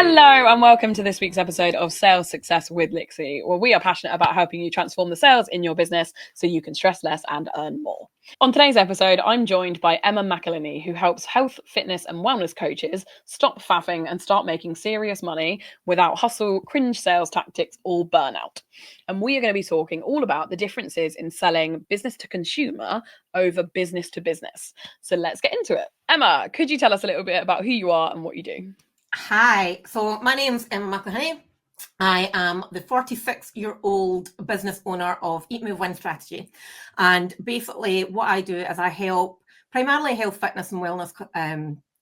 Hello and welcome to this week's episode of Sales Success with Lixxy, where we are passionate about helping you transform the sales in your business so you can stress less and earn more. On today's episode, I'm joined by Emma McElhinney, who helps health, fitness and wellness coaches stop faffing and start making serious money without hustle, cringe sales tactics or burnout. And we are going to be talking all about the differences in selling business to consumer over business to business. So let's get into it. Emma, could you tell us a little bit about who you are and what you do? Hi, so my name's Emma McElhinney. I am the 46-year-old business owner of Eat, Move, Win Strategy. And basically what I do is I help primarily health, fitness and wellness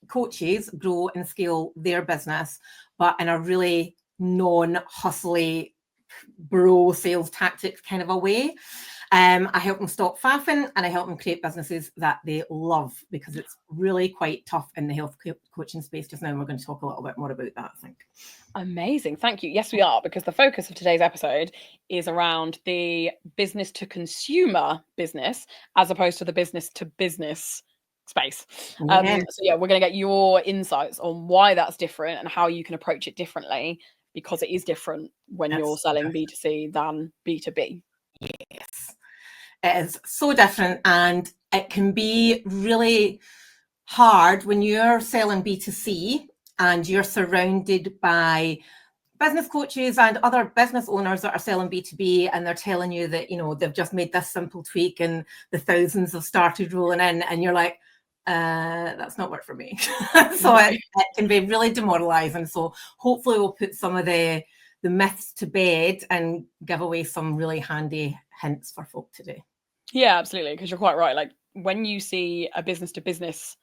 coaches grow and scale their business, but in a really non-hustly bro sales tactics kind of a way. I help them stop faffing and I help them create businesses that they love, because it's really quite tough in the health coaching space just now. And we're going to talk a little bit more about that, I think. Amazing. Thank you. Yes, we are, because the focus of today's episode is around the business to consumer business as opposed to the business to business space. So we're going to get your insights on why that's different and how you can approach it differently, because it is different when you're selling B2C than B2B. Yes, it is so different, and it can be really hard when you're selling B2C and you're surrounded by business coaches and other business owners that are selling B2B, and they're telling you that, you know, they've just made this simple tweak and the thousands have started rolling in, and you're like, that's not work for me. So it can be really demoralizing. So hopefully we'll put some of the myths to bed and give away some really handy hints for folk today. Yeah, absolutely. Because you're quite right. Like when you see a business to business,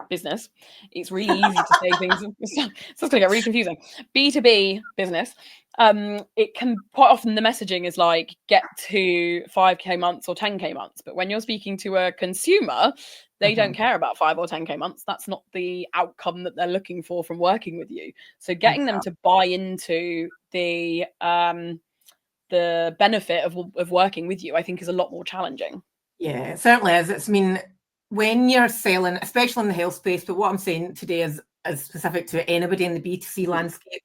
it's really easy to say things. It's going to get really confusing. B2B business, it can quite often the messaging is like get to 5k months or 10k months. But when you're speaking to a consumer, they don't care about 5 or 10k months. That's not the outcome that they're looking for from working with you. So getting them to buy into the benefit of working with you, I think, is a lot more challenging. Yeah, it certainly is. When you're selling, especially in the health space, but what I'm saying today is specific to anybody in the B2C landscape,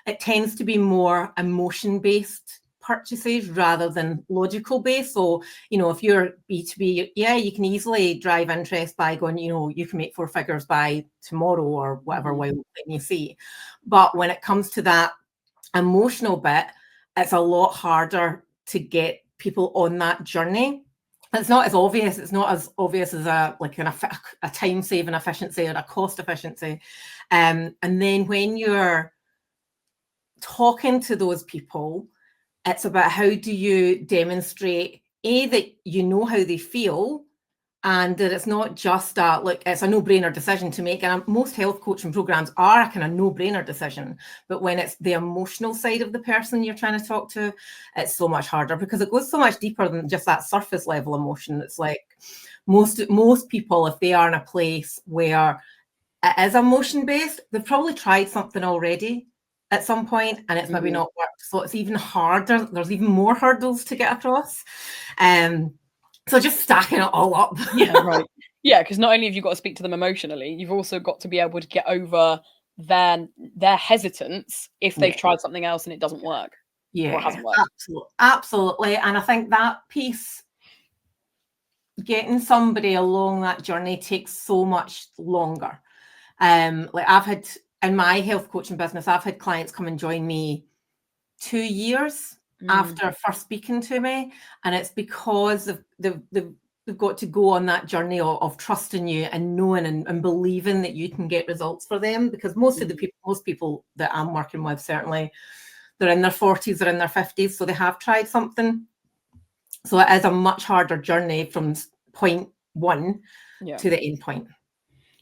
it tends to be more emotion-based purchases rather than logical based. So, you know, if you're B2B, you can easily drive interest by going, you know, you can make 4 figures by tomorrow or whatever wild thing you see. But when it comes to that emotional bit, it's a lot harder to get people on that journey. It's not as obvious. It's not as obvious as a time saving efficiency or a cost efficiency. And then when you're talking to those people, it's about how do you demonstrate that you know how they feel, and that it's not just it's a no-brainer decision to make. And most health coaching programs are a kind of no-brainer decision. But when it's the emotional side of the person you're trying to talk to, it's so much harder, because it goes so much deeper than just that surface level emotion. It's like most people, if they are in a place where it is emotion-based, they've probably tried something already at some point and it's maybe not worked. So it's even harder. There's even more hurdles to get across. So just stacking it all up. Yeah, right. Yeah, because not only have you got to speak to them emotionally, you've also got to be able to get over their hesitance if they've tried something else and it doesn't work. Yeah, or hasn't worked. Absolutely. And I think that piece, getting somebody along that journey, takes so much longer. Like I've had in my health coaching business, I've had clients come and join me 2 years after first speaking to me, and it's because they've got to go on that journey of trusting you and knowing and believing that you can get results for them. Because most people that I'm working with, certainly they're in their 40s, they're in their 50s, so they have tried something. So it is a much harder journey from point one to the end point.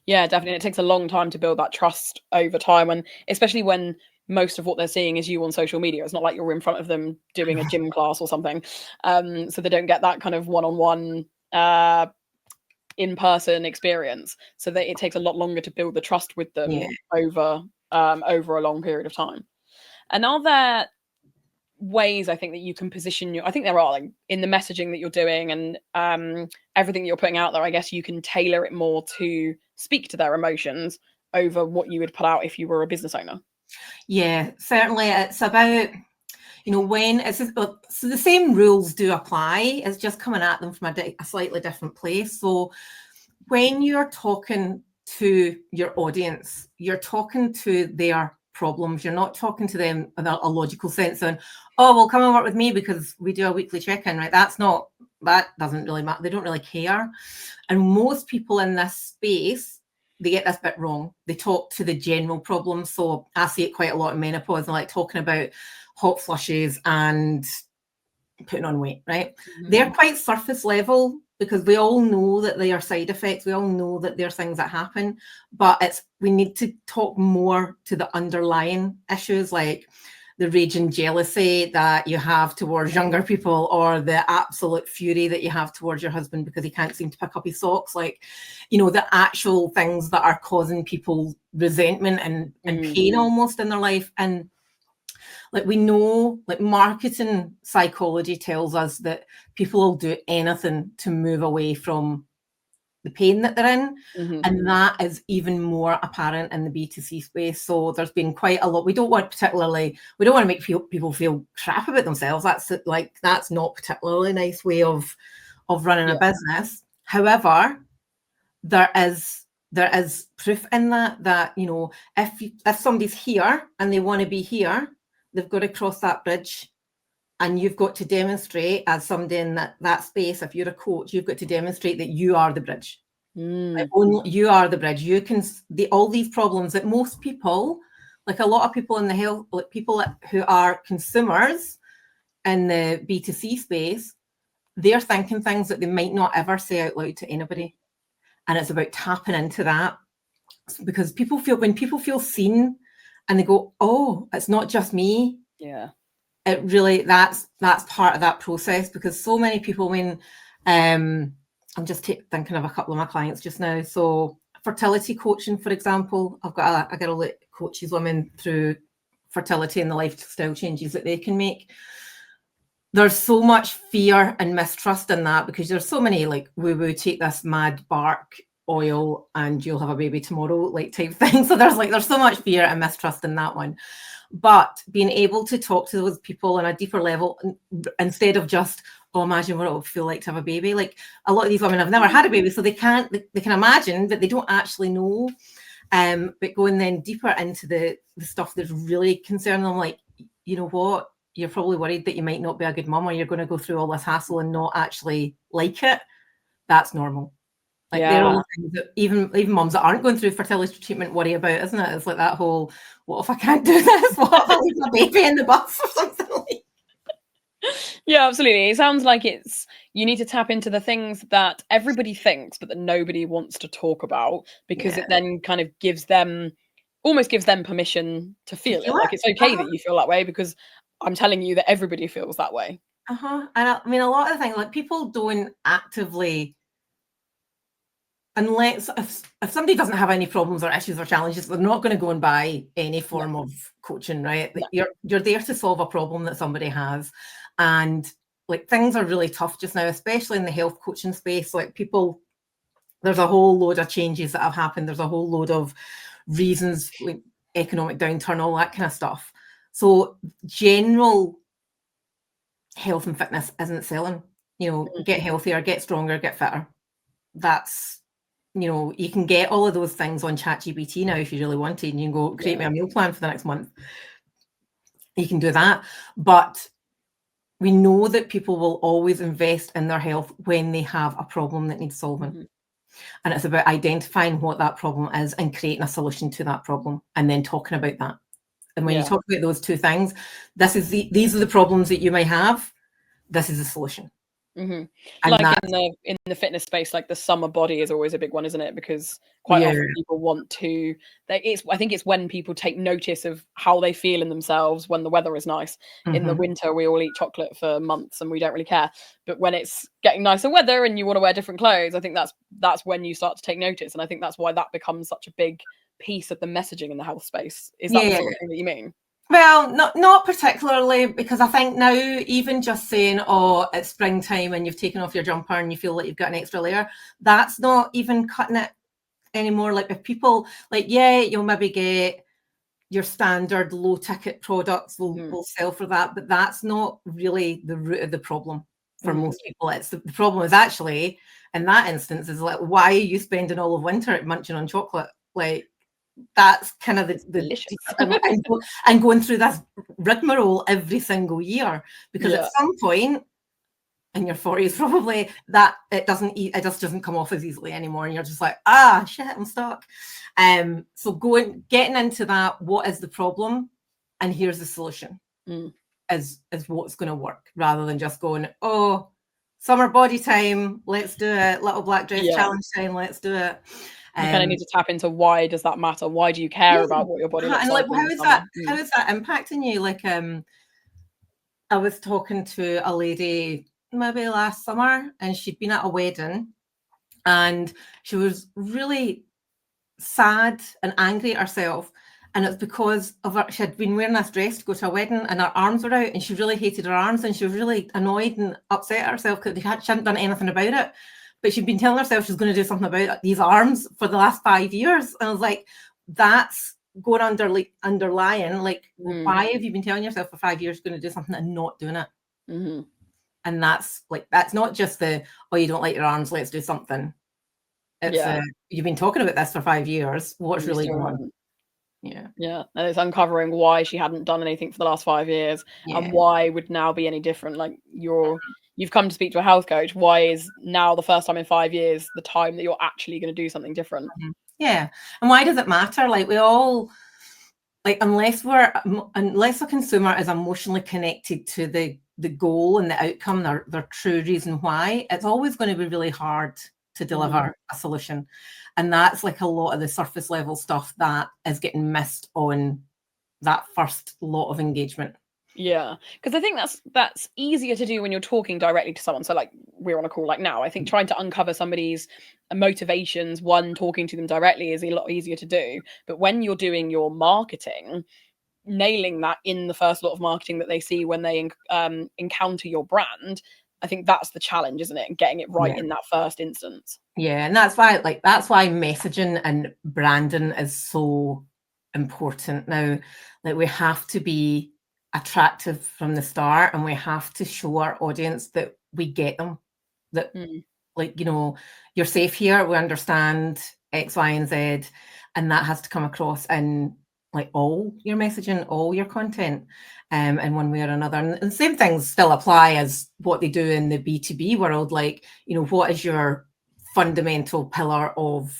Yeah, definitely. It takes a long time to build that trust over time, and especially when most of what they're seeing is you on social media. It's not like you're in front of them doing a gym class or something. So they don't get that kind of one-on-one in-person experience. So that it takes a lot longer to build the trust with them over a long period of time. And are there ways, I think, that you can position I think there are, like, in the messaging that you're doing and everything that you're putting out there, I guess you can tailor it more to speak to their emotions over what you would put out if you were a business owner? Yeah, certainly. It's about, when it's so the same rules do apply. It's just coming at them from a slightly different place. So when you're talking to your audience, you're talking to their problems. You're not talking to them in a logical sense and, oh, well, come and work with me because we do a weekly check-in, right? That doesn't really matter. They don't really care. And most people in this space, they get this bit wrong. They talk to the general problems. So I see it quite a lot in menopause. I like talking about hot flushes and putting on weight, right? Mm-hmm. They're quite surface level because we all know that they are side effects. We all know that they're things that happen, but we need to talk more to the underlying issues, like the raging jealousy that you have towards younger people, or the absolute fury that you have towards your husband because he can't seem to pick up his socks, like, the actual things that are causing people resentment and pain almost in their life. And like, we know, like, marketing psychology tells us that people will do anything to move away from the pain that they're in. Mm-hmm. And that is even more apparent in the B2C space. So there's been quite a lot. We don't want to make people feel crap about themselves. That's not particularly a nice way of running a business. However, there is proof in that, if somebody's here and they want to be here, they've got to cross that bridge, and you've got to demonstrate, as somebody in that space, if you're a coach, you've got to demonstrate that you are the bridge. Like, only you are the bridge. You can all these problems that most people, like a lot of people in the health, like people who are consumers in the B2C space, they're thinking things that they might not ever say out loud to anybody. And it's about tapping into that, because when people feel seen and they go, oh, it's not just me. Yeah. It really, that's part of that process, because so many people, I'm just thinking of a couple of my clients just now. So fertility coaching, for example, I got to coaches women through fertility and the lifestyle changes that they can make. There's so much fear and mistrust in that, because there's so many, like, woo-woo, take this mad bark oil and you'll have a baby tomorrow, like, type thing. So there's so much fear and mistrust in that one. But being able to talk to those people on a deeper level, instead of just, oh, imagine what it would feel like to have a baby. Like, a lot of these women have never had a baby, so they can imagine, but they don't actually know. But going then deeper into the stuff that's really concerning them, like, you know what, you're probably worried that you might not be a good mum, or you're going to go through all this hassle and not actually like it. That's normal. Like, they're all things that even mums that aren't going through fertility treatment worry about, isn't it? It's like that whole, what if I can't do this? What if I leave my baby in the bus or something like? Yeah, absolutely. It sounds like you need to tap into the things that everybody thinks, but that nobody wants to talk about, because it then kind of gives them permission to feel it. Like, it's okay that you feel that way, because I'm telling you that everybody feels that way. And I mean, a lot of the things, like, people don't actively, unless if somebody doesn't have any problems or issues or challenges, they're not going to go and buy any form of coaching, right? No. You're there to solve a problem that somebody has. And, like, things are really tough just now, especially in the health coaching space. Like, people, there's a whole load of changes that have happened. There's a whole load of reasons, like economic downturn, all that kind of stuff. So general health and fitness isn't selling. Get healthier, get stronger, get fitter. That's, you can get all of those things on ChatGPT now if you really wanted, and you can go create me a meal plan for the next month. You can do that. But we know that people will always invest in their health when they have a problem that needs solving. Mm-hmm. And it's about identifying what that problem is and creating a solution to that problem, and then talking about that. And when you talk about those two things, these are the problems that you might have. This is the solution. Mm-hmm. Like, in the fitness space, like, the summer body is always a big one, isn't it? Because quite often people want to. I think it's when people take notice of how they feel in themselves when the weather is nice. Mm-hmm. In the winter, we all eat chocolate for months and we don't really care. But when it's getting nicer weather and you want to wear different clothes, I think that's when you start to take notice. And I think that's why that becomes such a big piece of the messaging in the health space. Is that the sort of thing that you mean? Well, not particularly, because I think now, even just saying, oh, it's springtime and you've taken off your jumper and you feel like you've got an extra layer, that's not even cutting it anymore. Like, if people, like, you'll maybe get your standard low ticket products will sell for that, but that's not really the root of the problem for most people. It's the problem is actually in that instance is like, why are you spending all of winter munching on chocolate? Like, that's kind of the delicious. and going through this rigmarole every single year, because at some point in your 40s probably that it just doesn't come off as easily anymore, and you're just like, shit, I'm stuck. So getting into that, what is the problem and here's the solution, is what's going to work, rather than just going, oh, summer body time, let's do it, little black dress challenge time, let's do it. You kind of need to tap into, why does that matter? Why do you care about what your body looks and like? How is that impacting you? Like, I was talking to a lady maybe last summer, and she'd been at a wedding, and she was really sad and angry at herself. And it's because of she had been wearing this dress to go to a wedding, and her arms were out, and she really hated her arms, and she was really annoyed and upset at herself because she hadn't done anything about it. But she'd been telling herself she was going to do something about these arms for the last 5 years. And I was like, that's going underlying, like, why have you been telling yourself for 5 years you're going to do something and not doing it? And that's not just the, oh, you don't like your arms, let's do something. It's you've been talking about this for 5 years. What's really going on? And it's uncovering why she hadn't done anything for the last 5 years, and why would now be any different. Like, you've come to speak to a health coach. Why is now the first time in 5 years the time that you're actually going to do something different? And why does it matter? Like, we all, like, unless a consumer is emotionally connected to the goal and the outcome, their true reason why, it's always going to be really hard to deliver a solution. And that's like a lot of the surface level stuff that is getting missed on that first lot of engagement. Yeah, because I think that's easier to do when you're talking directly to someone. So, like, we're on a call like now. I think trying to uncover somebody's motivations, talking to them directly, is a lot easier to do. But when you're doing your marketing, nailing that in the first lot of marketing that they see when they encounter your brand, I think that's the challenge, isn't it? And getting it right in that first instance. Yeah, and that's why messaging and branding is so important now. Like, we have to be attractive from the start, and we have to show our audience that we get them, that like, you know, you're safe here, we understand X, Y, and Z, and that has to come across in like all your messaging, all your content, in one way or another. And same things still apply as what they do in the B2B world. Like, you know, what is your fundamental pillar of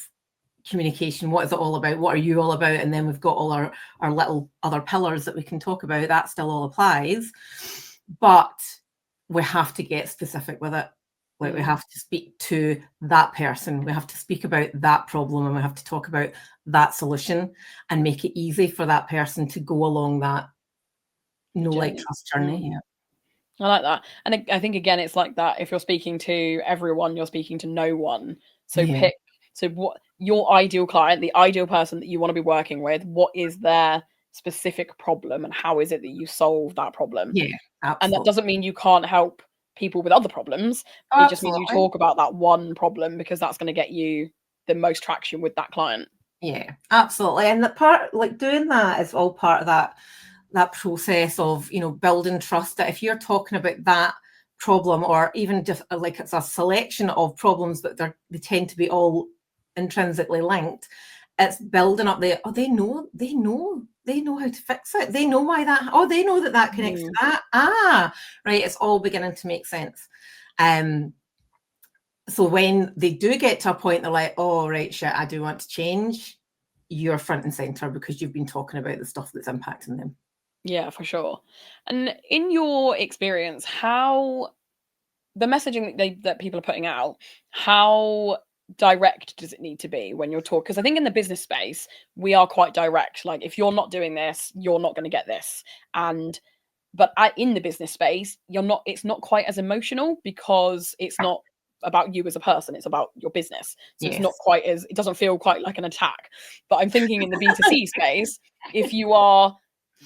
communication? What is it all about? What are you all about? And then we've got all our little other pillars that we can talk about. That still all applies, but we have to get specific with it. Like, we have to speak to that person, we have to speak about that problem, and we have to talk about that solution, and make it easy for that person to go along that like, trust journey. I like that. And I think, again, it's like that. If you're speaking to everyone, you're speaking to no one. So what your ideal client, the ideal person that you want to be working with, what is their specific problem, and how is it that you solve that problem? Absolutely. And that doesn't mean you can't help people with other problems. It just means you talk about that one problem, because that's going to get you the most traction with that client. Yeah, absolutely. And the part, like, doing that is all part of that process of, you know, building trust. That if you're talking about that problem, or even just like it's a selection of problems, but they tend to be all intrinsically linked, it's building up the, they know how to fix it. They know why that, they know that connects to that. Right. It's all beginning to make sense. So when they do get to a point, they're like, oh, right, shit, I do want to change, you're front and center, because you've been talking about the stuff that's impacting them. Yeah, for sure. And in your experience, how the messaging that people are putting out, how direct does it need to be when you're talking? Because I think in the business space, we are quite direct. Like, if you're not doing this, you're not going to get this. But in the business space, it's not quite as emotional, because it's not about you as a person, it's about your business. So it's not quite it doesn't feel quite like an attack. But I'm thinking in the B2C space, if you are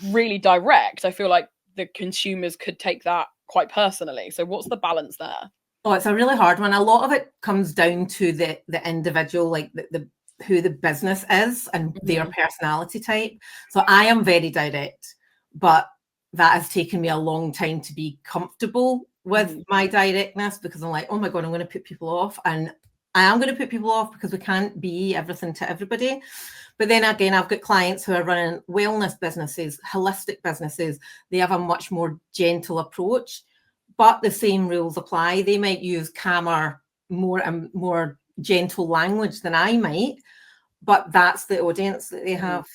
really direct, I feel like the consumers could take that quite personally. So what's the balance there? Oh, it's a really hard one. A lot of it comes down to the individual, like the who the business is and their personality type. So I am very direct, but that has taken me a long time to be comfortable with my directness, because I'm like, oh my God, I'm going to put people off. And I am going to put people off because we can't be everything to everybody. But then again, I've got clients who are running wellness businesses, holistic businesses. They have a much more gentle approach, but the same rules apply. They might use calmer, more gentle language than I might, but that's the audience that they have.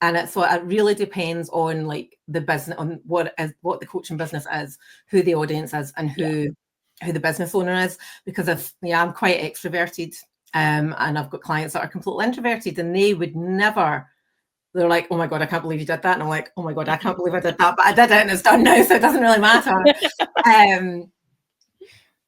And it really depends on like the business, on what the coaching business is, who the audience is, and who the business owner is. Because I'm quite extroverted, and I've got clients that are completely introverted, and they would never. They're like, oh my God, I can't believe you did that. And I'm like, oh my God, I can't believe I did that, but I did it and it's done now, so it doesn't really matter.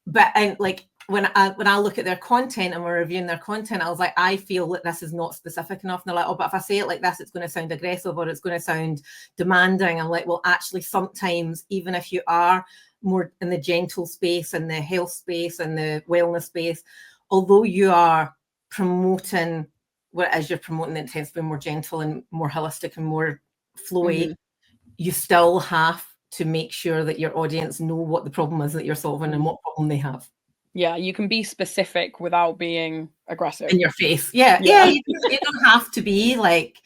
But like when I look at their content and we're reviewing their content, I was like, I feel that this is not specific enough. And they're like, oh, but if I say it like this, it's going to sound aggressive or it's going to sound demanding. I'm like, well, actually, sometimes even if you are more in the gentle space and the health space and the wellness space, although you are promoting what it is you're promoting, it tends to be more gentle and more holistic and more flowy, you still have to make sure that your audience know what the problem is that you're solving and what problem they have. Yeah, you can be specific without being aggressive. In your face. Yeah. You don't have to be like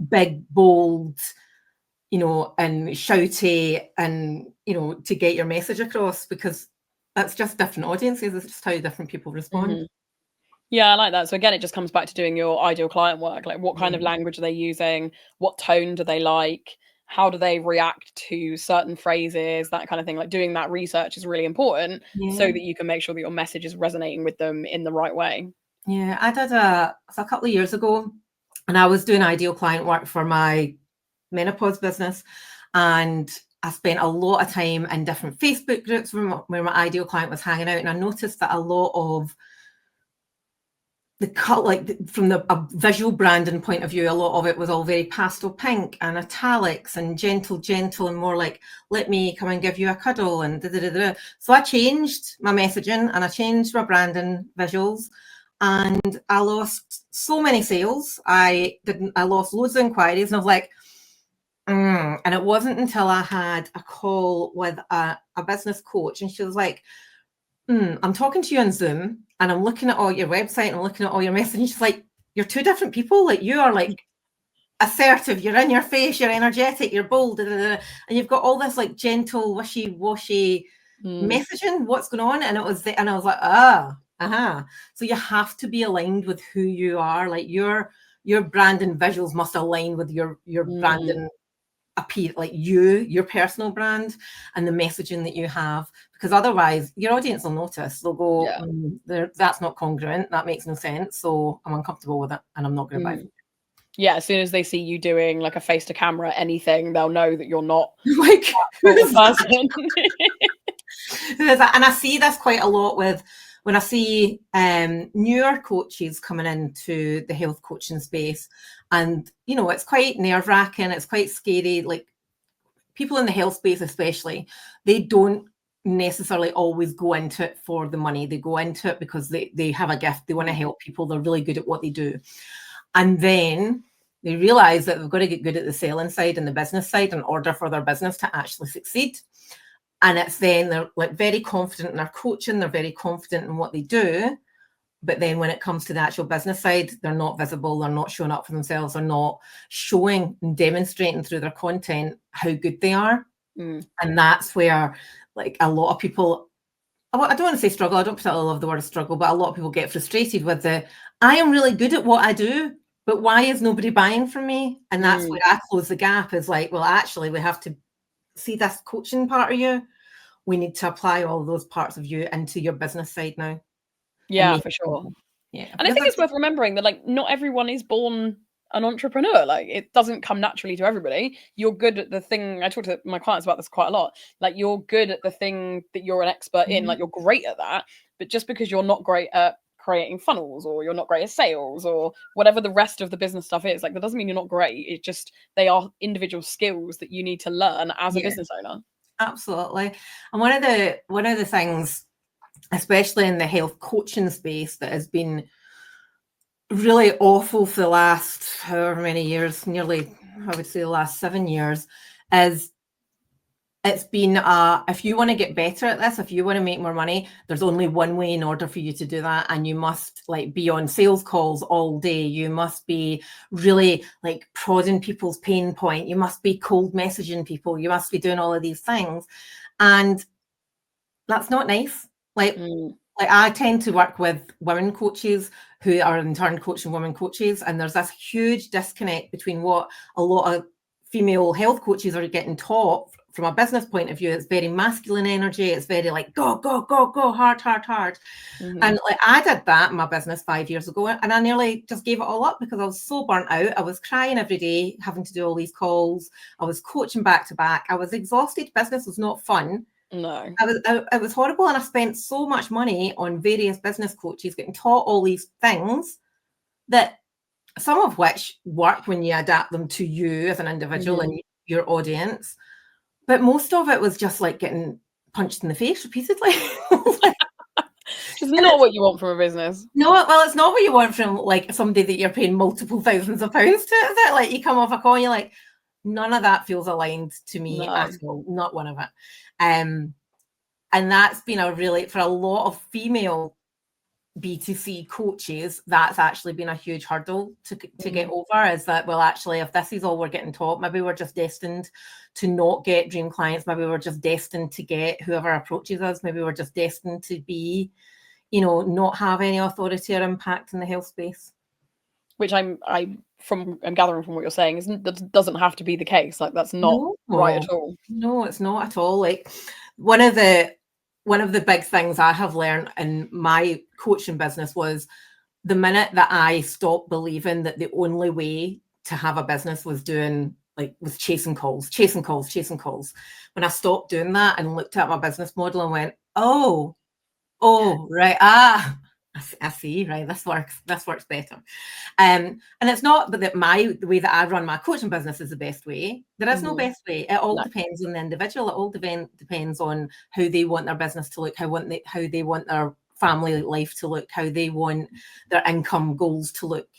big, bold, and shouty and, to get your message across, because that's just different audiences. It's just how different people respond. Yeah, I like that. So again, it just comes back to doing your ideal client work. Like, what kind of language are they using? What tone do they like? How do they react to certain phrases? That kind of thing. Like, doing that research is really important so that you can make sure that your message is resonating with them in the right way. Yeah, I did a couple of years ago, and I was doing ideal client work for my menopause business, and I spent a lot of time in different Facebook groups where my ideal client was hanging out, and I noticed that a lot of the cut, like from a visual branding point of view, a lot of it was all very pastel pink and italics and gentle, and more like, let me come and give you a cuddle and da-da-da-da. So I changed my messaging and I changed my branding visuals, and I lost so many sales. I lost loads of inquiries, and I was like, and it wasn't until I had a call with a business coach, and she was like, I'm talking to you on Zoom and I'm looking at all your website and I'm looking at all your messages. She's like, you're two different people. Like, you are like assertive, you're in your face, you're energetic, you're bold, and you've got all this like gentle, wishy-washy messaging. What's going on? And I was like, so you have to be aligned with who you are. Like, your branding visuals must align with your branding appear, like your personal brand and the messaging that you have, because otherwise your audience will notice. They'll go, that's not congruent, that makes no sense, so I'm uncomfortable with it and I'm not going to buy it. Yeah, as soon as they see you doing like a face to camera anything, they'll know that you're not like that person. And I see this quite a lot with when I see newer coaches coming into the health coaching space, and it's quite nerve-wracking, it's quite scary. Like, people in the health space especially, they don't necessarily always go into it for the money. They go into it because they have a gift, they want to help people, they're really good at what they do, and then they realize that they've got to get good at the selling side and the business side in order for their business to actually succeed. And it's then they're like very confident in their coaching, they're very confident in what they do, but then when it comes to the actual business side, they're not visible, they're not showing up for themselves, they're not showing and demonstrating through their content how good they are. And that's where like a lot of people, I don't want to say struggle, I don't particularly love the word struggle, but a lot of people get frustrated with I am really good at what I do, but why is nobody buying from me? And that's where I close the gap, is like, well, actually, we have to see this coaching part of you. We need to apply all those parts of you into your business side now. Yeah, for sure. Yeah. And I think it's worth remembering that like not everyone is born an entrepreneur. Like, it doesn't come naturally to everybody. You're good at the thing. I talk to my clients about this quite a lot. Like, you're good at the thing that you're an expert in. Like, you're great at that. But just because you're not great at creating funnels, or you're not great at sales, or whatever the rest of the business stuff is, like, that doesn't mean you're not great. It's just they are individual skills that you need to learn as a business owner. Absolutely. And one of the things, especially in the health coaching space, that has been really awful for the last however many years, nearly, I would say the last 7 years, is it's been if you want to get better at this, if you want to make more money, there's only one way in order for you to do that, and you must like be on sales calls all day. You must be really like prodding people's pain point. You must be cold messaging people. You must be doing all of these things, and that's not nice. Like I tend to work with women coaches who are in turn coaching women coaches, and there's this huge disconnect between what a lot of female health coaches are getting taught from a business point of view. It's very masculine energy. It's very like go, go, go, go, hard, hard, hard. And like I did that in my business 5 years ago, and I nearly just gave it all up because I was so burnt out. I was crying every day, having to do all these calls. I was coaching back to back. I was exhausted. Business was not fun. No, it was horrible, and I spent so much money on various business coaches getting taught all these things that some of which work when you adapt them to you as an individual and your audience, but most of it was just like getting punched in the face repeatedly. It's not what you want from a business. No, well, it's not what you want from like somebody that you're paying multiple thousands of pounds to, is it? Like you come off a call and you're like, none of that feels aligned to me at all, not one of it. And that's been a really, for a lot of female B2C coaches, that's actually been a huge hurdle to get over, is that, well, actually, if this is all we're getting taught, maybe we're just destined to not get dream clients. Maybe we're just destined to get whoever approaches us. Maybe we're just destined to be, you know, not have any authority or impact in the health space. Which I'm gathering from what you're saying, that doesn't have to be the case. Like that's not right at all. No, it's not at all. Like one of the big things I have learned in my coaching business was the minute that I stopped believing that the only way to have a business was chasing calls. When I stopped doing that and looked at my business model and went, oh, right. I see, right. This works better. And it's not that the way that I run my coaching business is the best way. There is no best way. It all depends on the individual. It all depends on how they want their business to look, how they want their family life to look, how they want their income goals to look.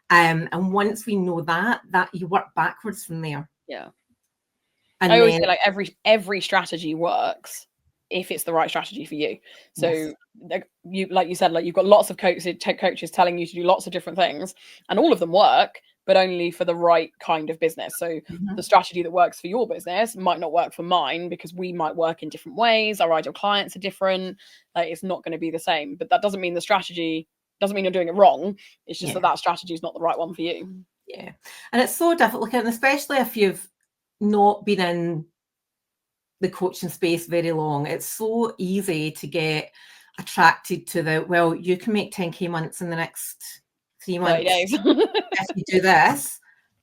And once we know that you work backwards from there. Yeah. And I always say like every strategy works if it's the right strategy for you. So like you said, like you've got lots of coaches telling you to do lots of different things, and all of them work, but only for the right kind of business. So the strategy that works for your business might not work for mine, because we might work in different ways. Our ideal clients are different. Like it's not going to be the same. But that doesn't mean doesn't mean you're doing it wrong. It's just that strategy is not the right one for you. Yeah. And it's so difficult, and especially if you've not been in the coaching space very long, it's so easy to get attracted to you can make 10k months in the next 3 months if you do this,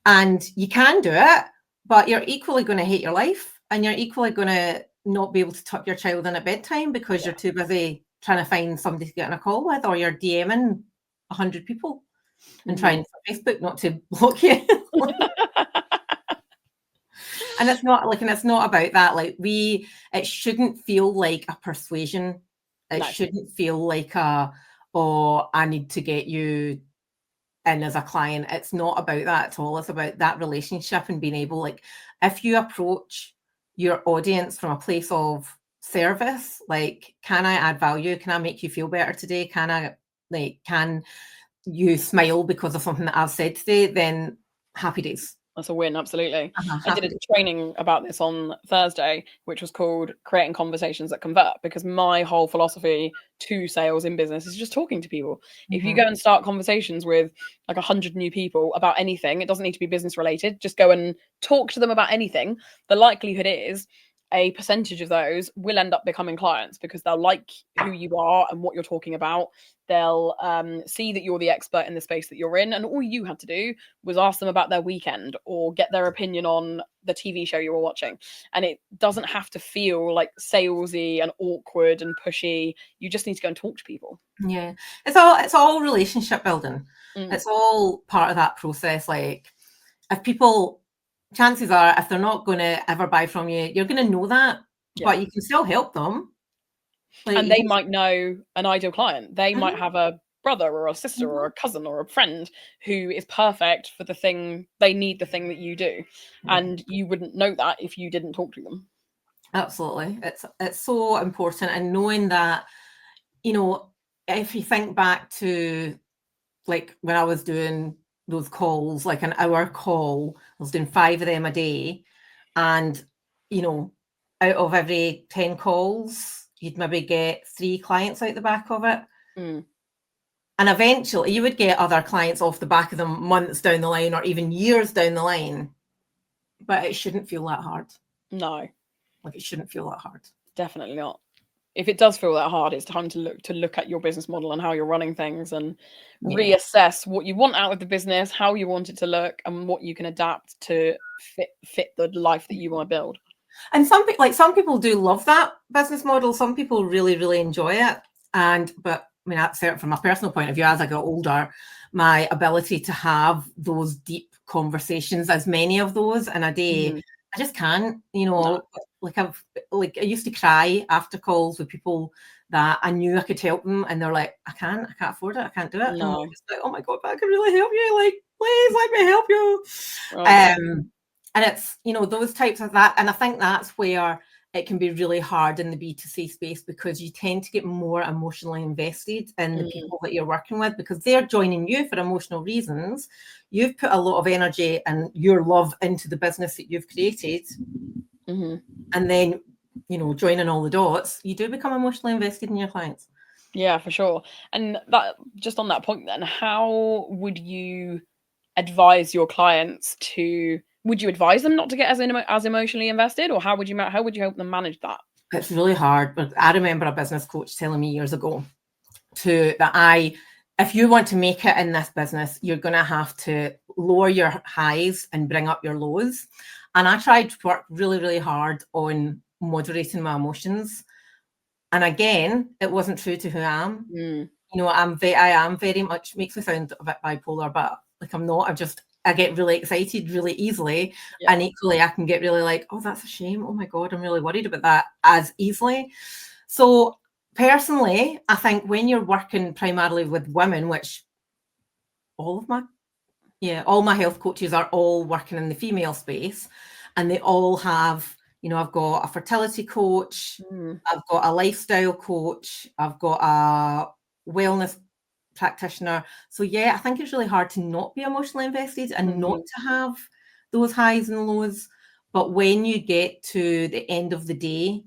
and you can do it, but you're equally going to hate your life, and you're equally going to not be able to tuck your child in at bedtime because you're too busy trying to find somebody to get on a call with, or you're DMing 100 people and trying for Facebook not to block you. And it's not about that. Like it shouldn't feel like a persuasion. It shouldn't feel like I need to get you in as a client. It's not about that at all. It's about that relationship and being able, like, if you approach your audience from a place of service, like, can I add value? Can I make you feel better today? Can you smile because of something that I've said today? Then happy days. That's a win, absolutely. I did a training about this on Thursday, which was called Creating Conversations That Convert, because my whole philosophy to sales in business is just talking to people. If you go and start conversations with like 100 new people about anything, it doesn't need to be business related, just go and talk to them about anything. The likelihood is a percentage of those will end up becoming clients, because they'll like who you are and what you're talking about. They'll see that you're the expert in the space that you're in, and all you had to do was ask them about their weekend or get their opinion on the TV show you were watching. And it doesn't have to feel like salesy and awkward and pushy. You just need to go and talk to people. Yeah, it's all relationship building. It's all part of that process. Like, if people, chances are, if they're not going to ever buy from you, you're going to know that, but you can still help them. Like, and they might know an ideal client. They might have a brother or a sister or a cousin or a friend who is perfect for the thing they need, the thing that you do, and you wouldn't know that if you didn't talk to them. Absolutely. It's so important. And knowing that, you know, if you think back to like when I was doing those calls, like an hour call, I was doing 5 of them a day. And, you know, out of every 10 calls, you'd maybe get 3 clients out the back of it. Mm. And eventually you would get other clients off the back of them months down the line or even years down the line. But it shouldn't feel that hard. No, Like it shouldn't feel that hard. definitely not. If it does feel that hard, it's time to look at your business model and how you're running things, and reassess what you want out of the business, how you want it to look, and what you can adapt to fit the life that you want to build. And some people do love that business model. Some people really, really enjoy it. But I mean, that's certain from my personal point of view, as I got older, my ability to have those deep conversations, as many of those in a day, I just can't, you know. No. I used to cry after calls with people that I knew I could help them, and they're like, I can't afford it, I can't do it. No. And I'm just like, oh my God, but I can really help you. Like, please let me help you. Okay. And it's, you know, those types of that. And I think that's where it can be really hard in the B2C space, because you tend to get more emotionally invested in the people that you're working with, because they're joining you for emotional reasons. You've put a lot of energy and your love into the business that you've created. And then, you know, joining all the dots, you do become emotionally invested in your clients. Yeah, for sure. And that, just on that point then, how would you advise your clients to, would you advise them not to get as emotionally invested, or how would you help them manage that? It's really hard. But I remember a business coach telling me years ago if you want to make it in this business, you're going to have to lower your highs and bring up your lows. And I tried to work really, really hard on moderating my emotions. And again, it wasn't true to who I am. You know, I am very much, makes me sound a bit bipolar, but like I'm not. I get really excited really easily. Yeah. And equally, I can get really like, oh, that's a shame. Oh my God, I'm really worried about that as easily. So personally, I think when you're working primarily with women, which all my health coaches are all working in the female space, and they all have, you know, I've got a fertility coach, I've got a lifestyle coach, I've got a wellness practitioner. So yeah, I think it's really hard to not be emotionally invested and not to have those highs and lows. But when you get to the end of the day,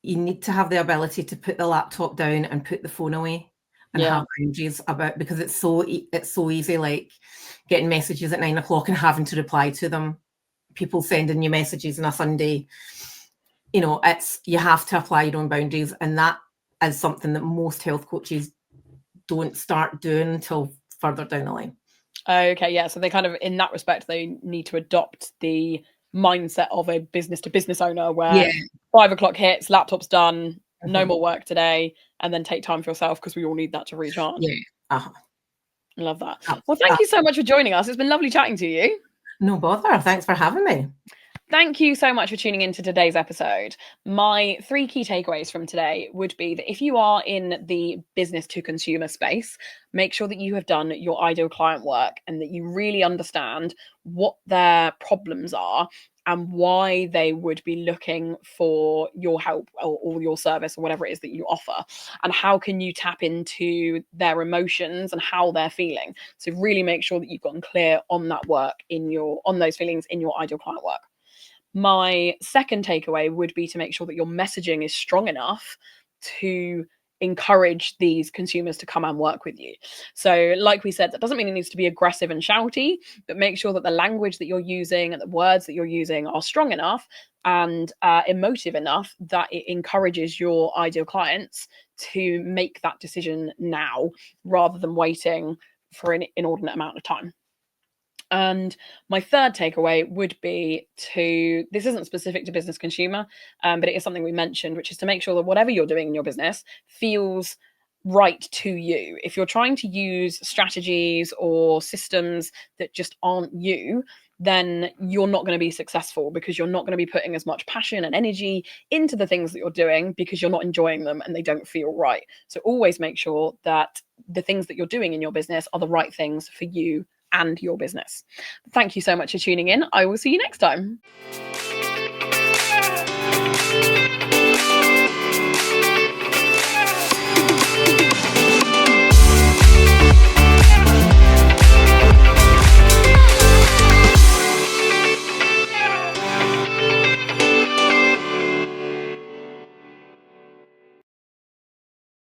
you need to have the ability to put the laptop down and put the phone away and have boundaries about, because it's so easy, like getting messages at 9 o'clock and having to reply to them. People sending you messages on a Sunday. You know, you have to apply your own boundaries, and that is something that most health coaches don't start doing until further down the line. Okay, yeah. So they kind of, in that respect, they need to adopt the mindset of a business to business owner, where 5 o'clock hits, laptop's done, no more work today, and then take time for yourself, because we all need that to recharge. I love that. Well, thank you so much for joining us. It's been lovely chatting to you. No bother. Thanks for having me. Thank you so much for tuning into today's episode. My 3 key takeaways from today would be that if you are in the business to consumer space, make sure that you have done your ideal client work and that you really understand what their problems are and why they would be looking for your help or your service or whatever it is that you offer, and how can you tap into their emotions and how they're feeling. So really make sure that you've gotten clear on that work on those feelings in your ideal client work. My second takeaway would be to make sure that your messaging is strong enough to encourage these consumers to come and work with you. So like we said, that doesn't mean it needs to be aggressive and shouty, but make sure that the language that you're using and the words that you're using are strong enough and emotive enough that it encourages your ideal clients to make that decision now rather than waiting for an inordinate amount of time. And my third takeaway would be this isn't specific to business consumer, but it is something we mentioned, which is to make sure that whatever you're doing in your business feels right to you. If you're trying to use strategies or systems that just aren't you, then you're not going to be successful, because you're not going to be putting as much passion and energy into the things that you're doing, because you're not enjoying them and they don't feel right. So always make sure that the things that you're doing in your business are the right things for you and your business. Thank you so much for tuning in. I will see you next time.